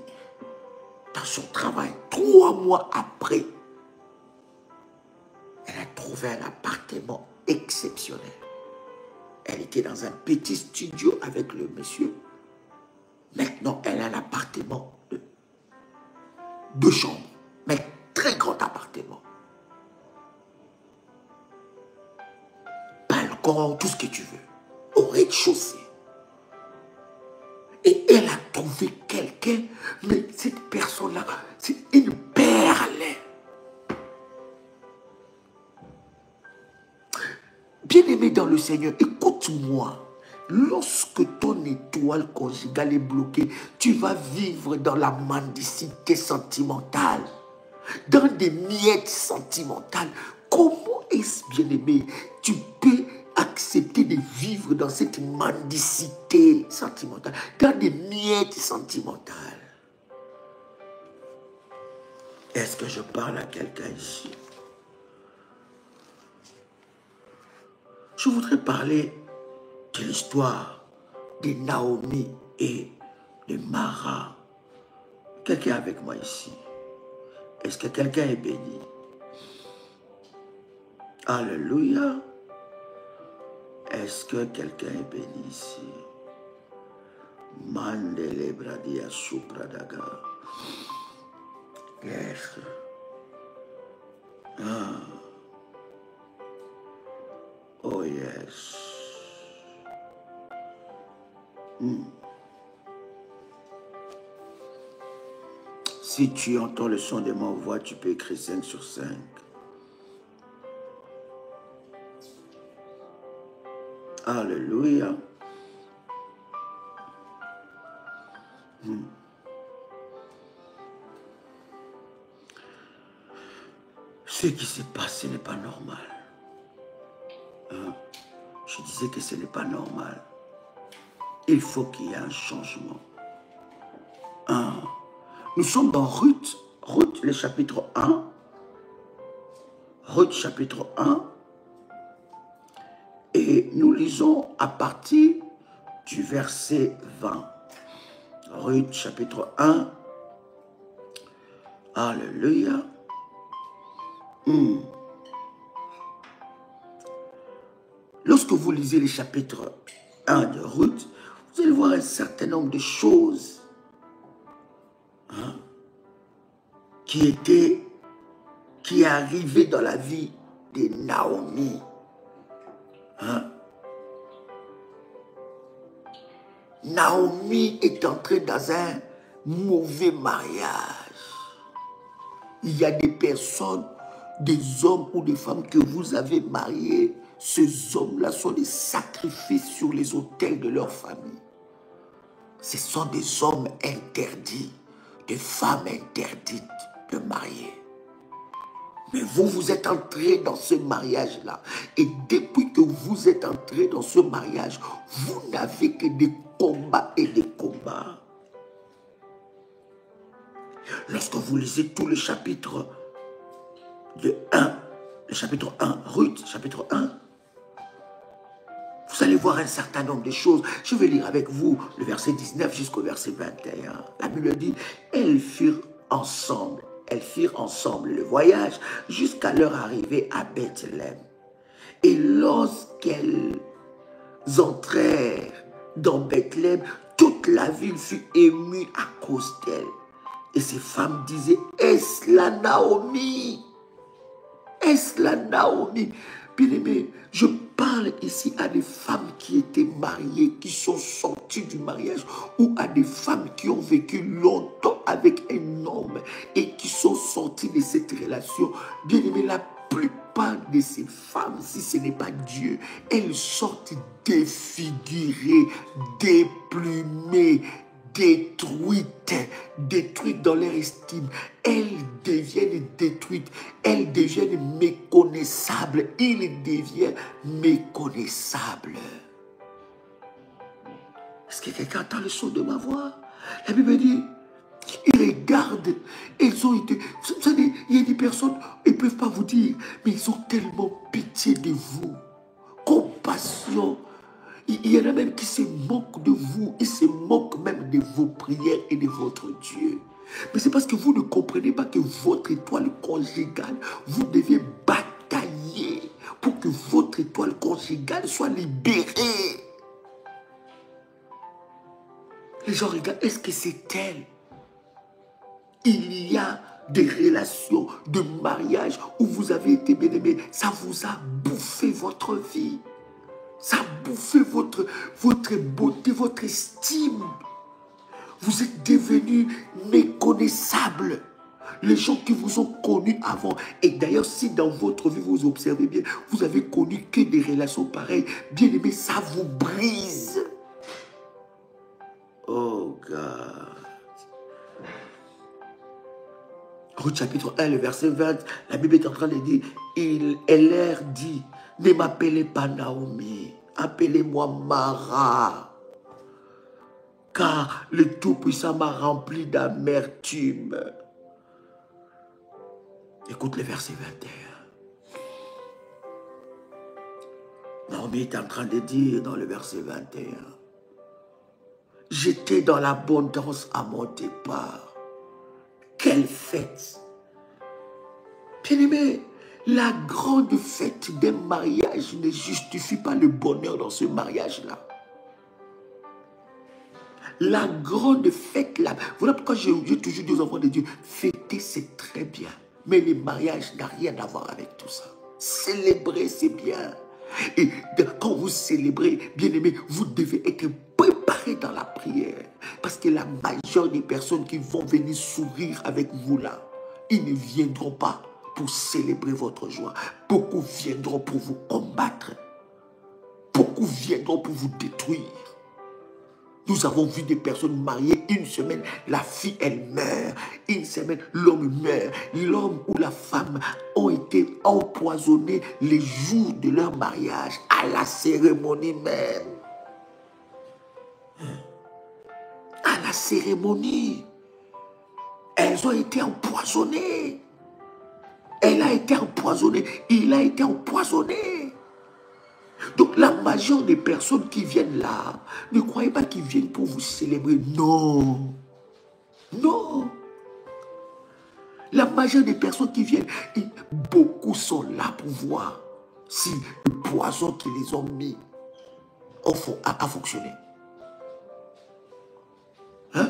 dans son travail, 3 mois après, elle a trouvé un appartement exceptionnel. Elle était dans un petit studio avec le monsieur. Maintenant, elle a un appartement de 2 chambres, mais très grand appartement. Balcon, tout ce que tu veux, au rez-de-chaussée. Et elle a trouvé quelqu'un, mais cette personne-là, c'est une perle. Bien-aimé dans le Seigneur, écoute-moi. Lorsque ton étoile conjugale est bloquée, tu vas vivre dans la mendicité sentimentale, dans des miettes sentimentales. Comment est-ce, bien-aimé, tu peux accepter de vivre dans cette mendicité sentimentale, dans des miettes sentimentales? Est-ce que je parle à quelqu'un ici? Je voudrais parler de l'histoire de Naomi et de Mara. Quelqu'un avec moi ici? Est-ce que quelqu'un est béni? Alléluia. Est-ce que quelqu'un est béni ici? Mandele bradia supradaga. Yes. Ah. Oh yes. Si tu entends le son de ma voix, tu peux écrire 5 sur 5. Alléluia. Ce qui se passe, ce n'est pas normal. Je disais que ce n'est pas normal. Il faut qu'il y ait un changement. Nous sommes dans Ruth, le chapitre 1. Ruth, chapitre 1. Et nous lisons à partir du verset 20. Ruth, chapitre 1. Alléluia. Lorsque vous lisez le chapitre 1 de Ruth, vous allez voir un certain nombre de choses qui arrivaient dans la vie de Naomi. Naomi est entrée dans un mauvais mariage. Il y a des personnes, des hommes ou des femmes que vous avez mariés. Ces hommes-là sont des sacrifices sur les autels de leur famille. Ce sont des hommes interdits, des femmes interdites de marier. Mais vous, vous êtes entrés dans ce mariage-là. Et depuis que vous êtes entrés dans ce mariage, vous n'avez que des combats et des combats. Lorsque vous lisez tout le chapitre de 1, le chapitre 1, Ruth, chapitre 1, vous allez voir un certain nombre de choses. Je vais lire avec vous le verset 19 jusqu'au verset 21. La Bible dit, elles firent ensemble le voyage jusqu'à leur arrivée à Bethléem. Et lorsqu'elles entrèrent dans Bethléem, toute la ville fut émue à cause d'elles. Et ces femmes disaient, est-ce la Naomi? Est-ce la Naomi? Bien-aimé, je parle ici à des femmes qui étaient mariées, qui sont sorties du mariage, ou à des femmes qui ont vécu longtemps avec un homme et qui sont sorties de cette relation. Bien-aimé, la plupart de ces femmes, si ce n'est pas Dieu, elles sortent défigurées, déplumées, détruites dans leur estime. Elles deviennent détruites, elles deviennent méconnaissables, ils deviennent méconnaissables. Est-ce que quelqu'un entend le son de ma voix? La Bible dit, ils regardent, ils ont été, vous savez, il y a des personnes, ils ne peuvent pas vous dire, mais ils ont tellement pitié de vous, compassion. Il y en a même qui se moquent de vous, ils se moquent même de vos prières et de votre Dieu. Mais c'est parce que vous ne comprenez pas que votre étoile conjugale, vous devez batailler pour que votre étoile conjugale soit libérée. Les gens regardent, est-ce que c'est elle? Il y a des relations de mariage où vous avez été bien-aimés, ça vous a bouffé votre vie. Ça a bouffé votre beauté, votre estime. Vous êtes devenus méconnaissables. Les gens qui vous ont connus avant. Et d'ailleurs, si dans votre vie, vous observez bien, vous avez connu que des relations pareilles, bien aimé, ça vous brise. Oh God. Ruth chapitre 1, le verset 20, la Bible est en train de dire, elle leur dit, ne m'appelez pas Naomi, appelez-moi Mara, car le Tout-Puissant m'a rempli d'amertume. Écoute le verset 21. Naomi est en train de dire dans le verset 21, j'étais dans l'abondance à mon départ. Quelle fête! Bien-aimé, la grande fête d'un mariage ne justifie pas le bonheur dans ce mariage-là. La grande fête là, voilà pourquoi j'ai toujours dit aux enfants de Dieu, fêter c'est très bien, mais le mariage n'a rien à voir avec tout ça. Célébrer c'est bien. Et quand vous célébrez, bien aimé, vous devez être préparé dans la prière. Parce que la majeure des personnes qui vont venir sourire avec vous là, ils ne viendront pas pour célébrer votre joie. Beaucoup viendront pour vous combattre. Beaucoup viendront pour vous détruire. Nous avons vu des personnes mariées, une semaine, la fille, elle meurt. Une semaine, l'homme meurt. L'homme ou la femme ont été empoisonnés les jours de leur mariage, à la cérémonie même. À la cérémonie. Elles ont été empoisonnées. Elle a été empoisonnée. Il a été empoisonné. Donc la majeure des personnes qui viennent là, ne croyez pas qu'ils viennent pour vous célébrer. Non. Non. La majeure des personnes qui viennent, beaucoup sont là pour voir si le poison qu'ils les ont mis a fonctionné. Hein?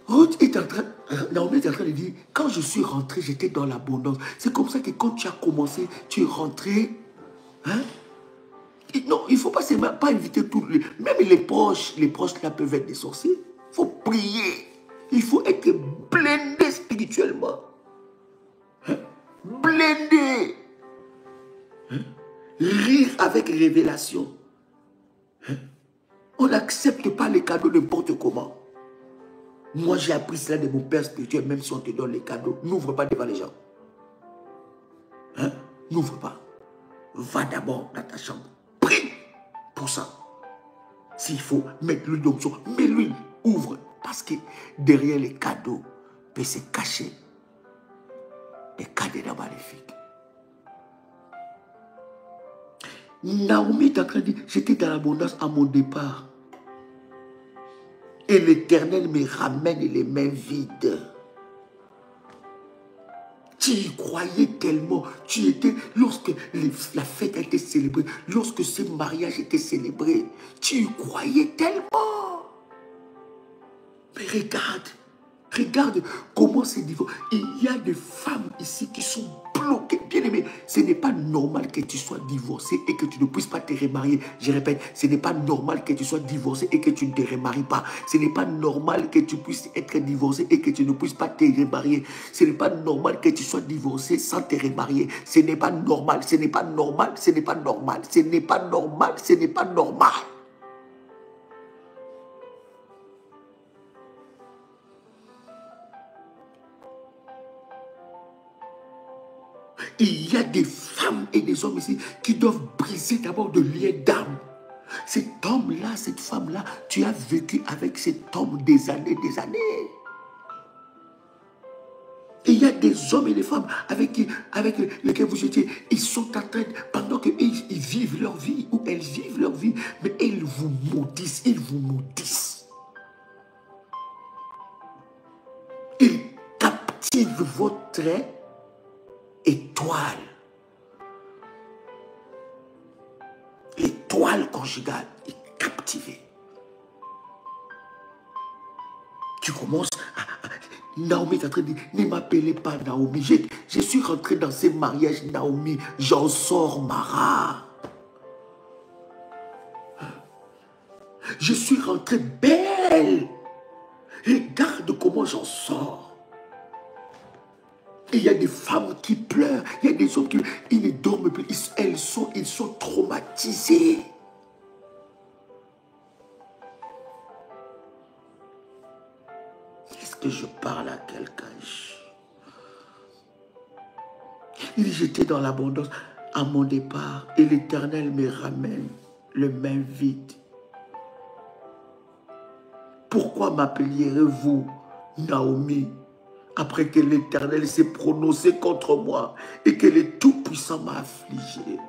Ruth est en train, Naomi est en train de dire, quand je suis rentré, j'étais dans l'abondance. C'est comme ça que quand tu as commencé, tu es rentré. Hein? Et non, il ne faut pas inviter tous les... Même les proches là peuvent être des sorciers. Il faut prier. Il faut être blindé spirituellement. Hein? Blindé. Hein? Rire avec révélation. Hein? On n'accepte pas les cadeaux n'importe comment. Moi, j'ai appris cela de mon père spirituel, même si on te donne les cadeaux. N'ouvre pas devant les gens. Hein? N'ouvre pas. Va d'abord dans ta chambre. Prie pour ça. S'il faut mettre l'huile d'onction, mets l'huile. Ouvre. Parce que derrière les cadeaux, peut se cacher des cadenas maléfiques. Naomi est en train de dire, j'étais dans l'abondance à mon départ. Et l'Éternel me ramène les mains vides. Tu y croyais tellement. Tu étais, lorsque la fête a été célébrée, lorsque ce mariage était célébré, tu y croyais tellement. Mais regarde comment c'est divorce. Il y a des femmes ici qui sont bloquées. Bien aimé, ce n'est pas normal que tu sois divorcé et que tu ne puisses pas te remarier. Je répète, ce n'est pas normal que tu sois divorcé et que tu ne te remaries pas. Ce n'est pas normal que tu puisses être divorcé et que tu ne puisses pas te remarier. Ce n'est pas normal que tu sois divorcé sans te remarier. Ce n'est pas normal, ce n'est pas normal, ce n'est pas normal, ce n'est pas normal, ce n'est pas normal. Il y a des femmes et des hommes ici qui doivent briser d'abord de liens d'âme. Cet homme-là, cette femme-là, tu as vécu avec cet homme des années, des années. Et il y a des hommes et des femmes avec lesquels vous étiez, ils sont en train, pendant qu'ils vivent leur vie, ou elles vivent leur vie, mais ils vous maudissent, ils vous maudissent. Ils captivent votre étoile. L'étoile conjugale est captivée. Tu commences à... Naomi est en train de dire, ne m'appelez pas Naomi. Je suis rentré dans ce mariage, Naomi. J'en sors, Mara. Je suis rentré belle. Regarde comment j'en sors. Et il y a des femmes qui pleurent. Il y a des hommes qui ils ne dorment plus. Ils sont traumatisés. que je parle à quelqu'un. Il dit, j'étais dans l'abondance à mon départ et l'Éternel me ramène le main vide. Pourquoi m'appellerez-vous Naomi après que l'Éternel s'est prononcé contre moi et que le Tout-Puissant m'a affligé?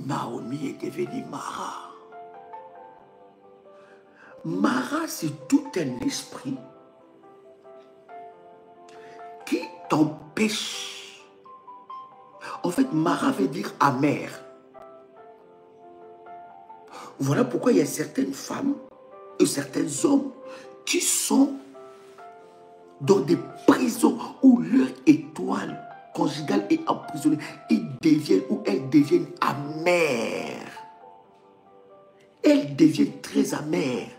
Naomi est devenue Mara. Mara, c'est tout un esprit qui t'empêche. En fait, Mara veut dire amer. Voilà pourquoi il y a certaines femmes et certains hommes qui sont dans des prisons où leur étoile conjugale est emprisonnée. Ils deviennent ou elles deviennent amères. Elles deviennent très amères.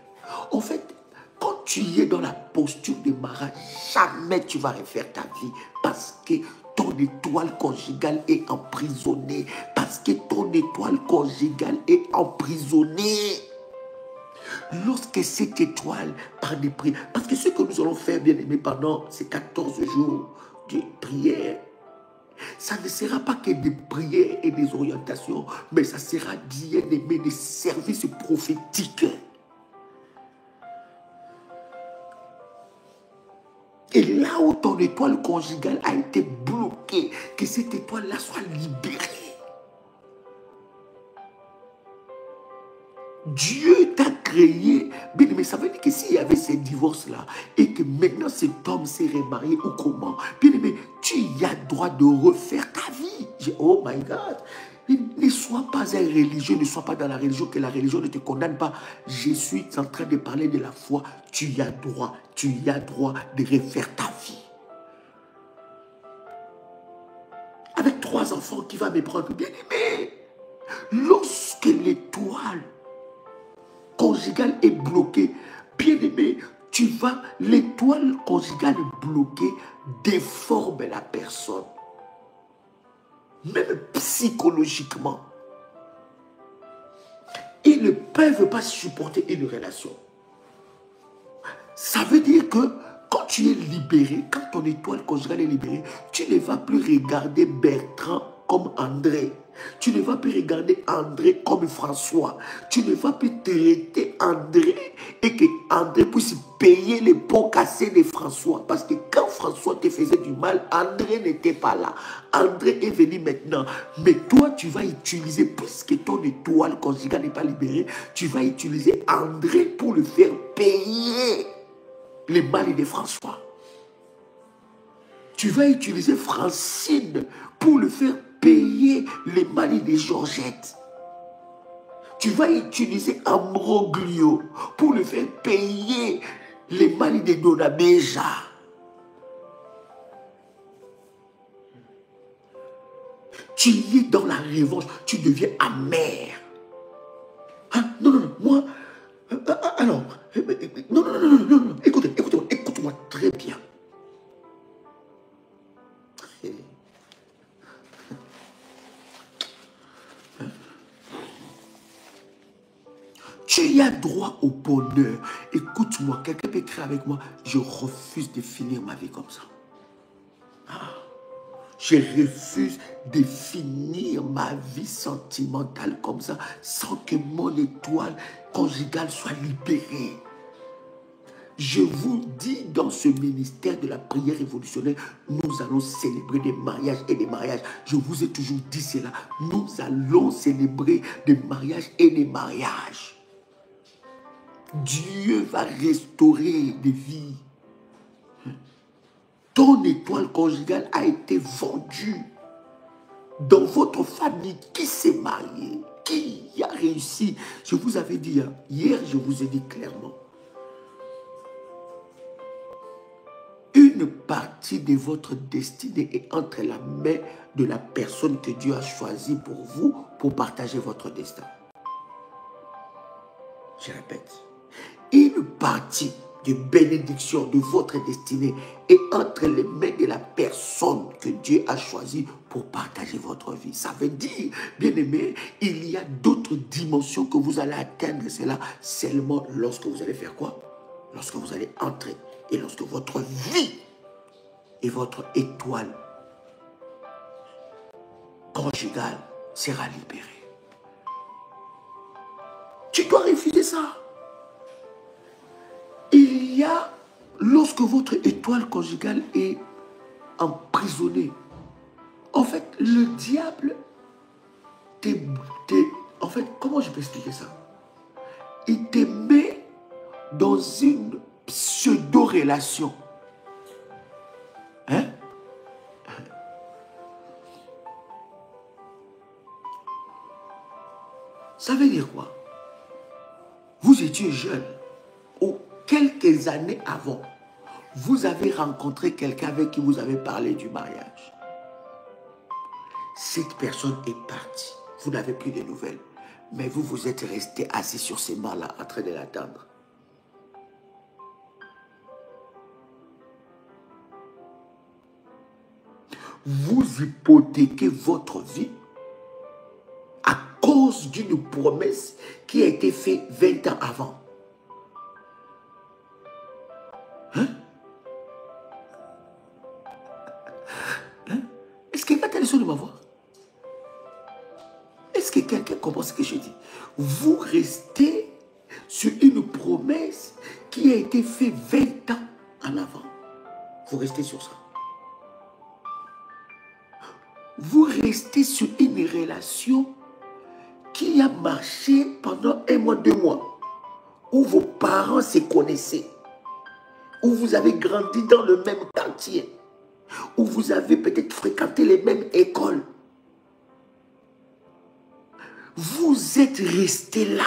En fait, quand tu es dans la posture de Mara, jamais tu vas refaire ta vie parce que ton étoile conjugale est emprisonnée. Parce que ton étoile conjugale est emprisonnée. Lorsque cette étoile, par des prières, parce que ce que nous allons faire, bien aimé, pendant ces 14 jours de prière, ça ne sera pas que des prières et des orientations, mais ça sera, bien aimé, des services prophétiques. Et là où ton étoile conjugale a été bloquée, que cette étoile-là soit libérée. Dieu t'a créé, bien aimé, ça veut dire que s'il y avait ces divorces-là et que maintenant cet homme s'est remarié ou comment, bien aimé, tu y as droit de refaire ta vie. Oh my God. Ne sois pas un religieux, ne sois pas dans la religion, que la religion ne te condamne pas. Je suis en train de parler de la foi. Tu y as droit de refaire ta vie. Avec 3 enfants qui va me prendre, bien aimé, lorsque l'étoile conjugale est bloquée, bien aimé, l'étoile conjugale bloquée déforme la personne. Même psychologiquement. Ils ne peuvent pas supporter une relation. Ça veut dire que quand tu es libéré, quand ton étoile conjugale est libérée, tu ne vas plus regarder Bertrand comme André. Tu ne vas plus regarder André comme François. Tu ne vas plus traiter André et que André puisse payer les pots cassés de François. Parce que quand François te faisait du mal, André n'était pas là. André est venu maintenant. Mais toi, tu vas utiliser, puisque ton étoile conjugale n'est pas libérée, tu vas utiliser André pour le faire payer les mal de François. Tu vas utiliser Francine pour le faire payer les mal de Georgette. Tu vas utiliser Ambroglio pour le faire payer les mal de Donabeja. Tu es dans la revanche, tu deviens amer. Hein? Non, non, non, moi, alors, non, écoute-moi très bien. Tu y as droit au bonheur. Écoute-moi, quelqu'un peut écrire avec moi, je refuse de finir ma vie comme ça. Je refuse de finir ma vie sentimentale comme ça, sans que mon étoile conjugale soit libérée. Je vous dis, dans ce ministère de la prière révolutionnaire, nous allons célébrer des mariages et des mariages. Je vous ai toujours dit cela. Nous allons célébrer des mariages et des mariages. Dieu va restaurer des vies. Ton étoile conjugale a été vendue. Dans votre famille, qui s'est marié? Qui a réussi? Je vous avais dit, hier, je vous ai dit clairement. Une partie de votre destinée est entre la main de la personne que Dieu a choisie pour vous, pour partager votre destin. Je répète. Une partie de bénédiction de votre destinée est entre les mains de la personne que Dieu a choisie pour partager votre vie. Ça veut dire, bien aimé, il y a d'autres dimensions que vous allez atteindre. C'est là seulement lorsque vous allez faire quoi? Lorsque vous allez entrer et lorsque votre vie et votre étoile conjugale sera libérée. Tu dois refuser ça. Il y a, lorsque votre étoile conjugale est emprisonnée, en fait, le diable, en fait, comment je peux expliquer ça? Il te met dans une pseudo-relation. Hein? Ça veut dire quoi? Vous étiez jeune, ou quelques années avant, vous avez rencontré quelqu'un avec qui vous avez parlé du mariage. Cette personne est partie. Vous n'avez plus de nouvelles. Mais vous, vous êtes resté assis sur ces bancs-là en train de l'attendre. Vous hypothéquez votre vie à cause d'une promesse qui a été faite 20 ans avant. Hein? Hein? Est-ce que quelqu'un a l'impression de m'avoir? Est-ce que quelqu'un comprend ce que je dis? Vous restez sur une promesse qui a été faite 20 ans en avant. Vous restez sur ça. Vous restez sur une relation qui a marché pendant 1 mois, 2 mois, où vos parents se connaissaient, où vous avez grandi dans le même quartier, où vous avez peut-être fréquenté les mêmes écoles. Vous êtes resté là.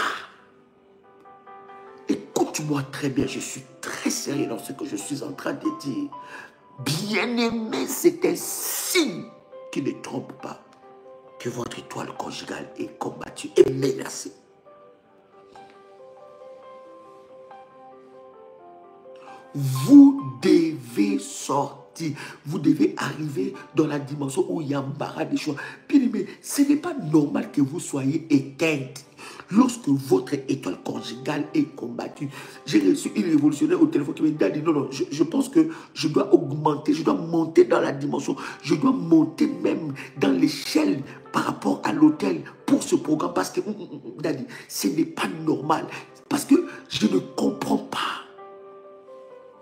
Écoute-moi très bien, je suis très sérieux dans ce que je suis en train de dire. Bien-aimé, c'est un signe qui ne trompe pas que votre étoile conjugale est combattue et menacée. Vous devez sortir. Vous devez arriver dans la dimension où il y a embarras des choix. Bien aimé, ce n'est pas normal que vous soyez éteinte lorsque votre étoile conjugale est combattue. J'ai reçu une révolutionnaire au téléphone qui m'a dit, non, non, je pense que je dois augmenter, je dois monter dans la dimension, je dois monter même dans l'échelle par rapport à l'hôtel pour ce programme. Parce que, Daddy, ce n'est pas normal. Parce que je ne comprends pas.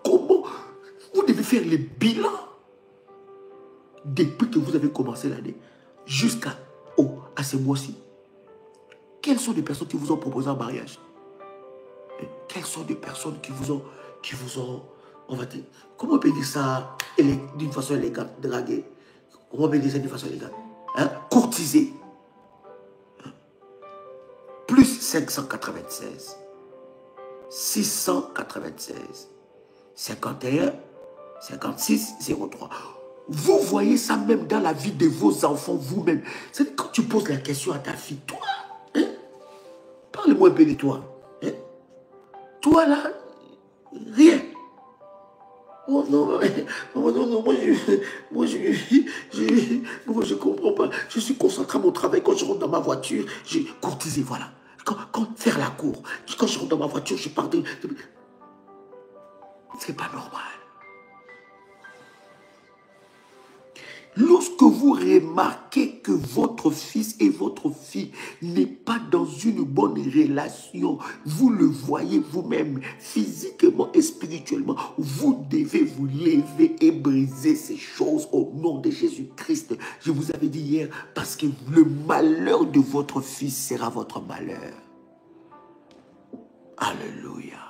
Comment vous devez faire les bilans depuis que vous avez commencé l'année jusqu'à ce mois-ci. Quelles sont les personnes qui vous ont proposé un mariage? Quelles sont les personnes qui vous ont, on va dire, comment on peut dire ça d'une façon élégante, dragué? Comment on peut dire ça d'une façon élégante? Hein? Courtisé. Hein? Plus 596, 696, 51, 56, 03. Vous voyez ça même dans la vie de vos enfants vous-même. C'est quand tu poses la question à ta fille, toi, hein? Parle-moi un peu de toi. Hein? Toi là, rien. Oh non, oh non, moi je comprends pas. Je suis concentré à mon travail. Quand je rentre dans ma voiture, j'ai courtisé, voilà. Quand faire la cour, quand je rentre dans ma voiture, je pars de... C'est pas normal. Lorsque vous remarquez que votre fils et votre fille n'est pas dans une bonne relation, vous le voyez vous-même, physiquement et spirituellement, vous devez vous lever et briser ces choses au nom de Jésus-Christ. Je vous avais dit hier, parce que le malheur de votre fils sera votre malheur. Alléluia.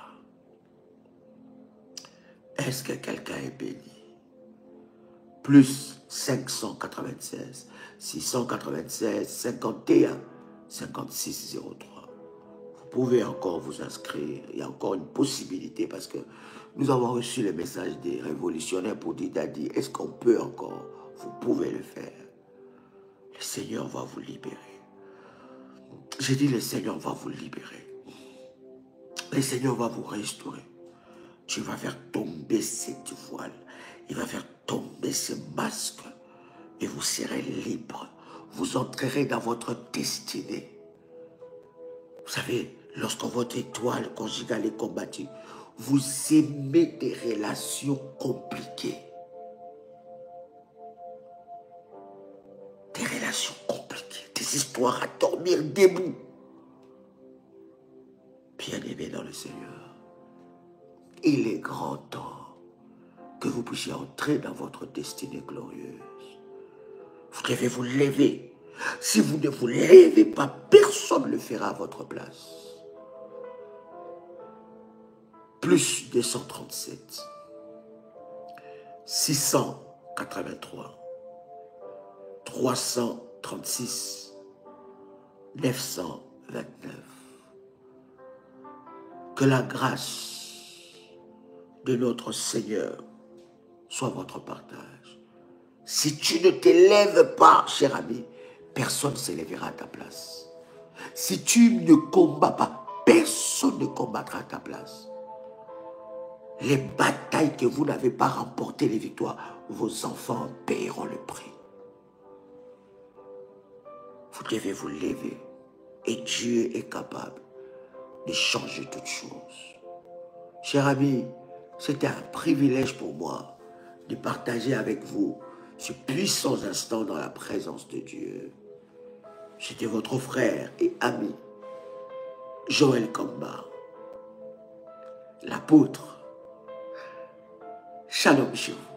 Est-ce que quelqu'un est béni? Plus 596, 696, 51, 56, 03. Vous pouvez encore vous inscrire. Il y a encore une possibilité parce que nous avons reçu le message des révolutionnaires pour dire, Daddy, est-ce qu'on peut encore? Vous pouvez le faire. Le Seigneur va vous libérer. J'ai dit, le Seigneur va vous libérer. Le Seigneur va vous restaurer. Tu vas faire tomber cette voile. Il va faire tomber ce masque. Et vous serez libre. Vous entrerez dans votre destinée. Vous savez, lorsque votre étoile conjugale est combattue, vous aimez des relations compliquées. Des relations compliquées, des histoires à dormir debout. Bien-aimés dans le Seigneur, il est grand temps que vous puissiez entrer dans votre destinée glorieuse. Vous devez vous lever. Si vous ne vous levez pas, personne ne le fera à votre place. Plus 237, 683, 336, 929. Que la grâce de notre Seigneur soit votre partage. Si tu ne t'élèves pas, cher ami, personne ne s'élèvera à ta place. Si tu ne combats pas, personne ne combattra à ta place. Les batailles que vous n'avez pas remportées, les victoires, vos enfants paieront le prix. Vous devez vous lever et Dieu est capable de changer toutes choses. Cher ami, c'était un privilège pour moi de partager avec vous ce puissant instant dans la présence de Dieu. C'était votre frère et ami, Joël Kamba, l'apôtre. Shalom, shalom.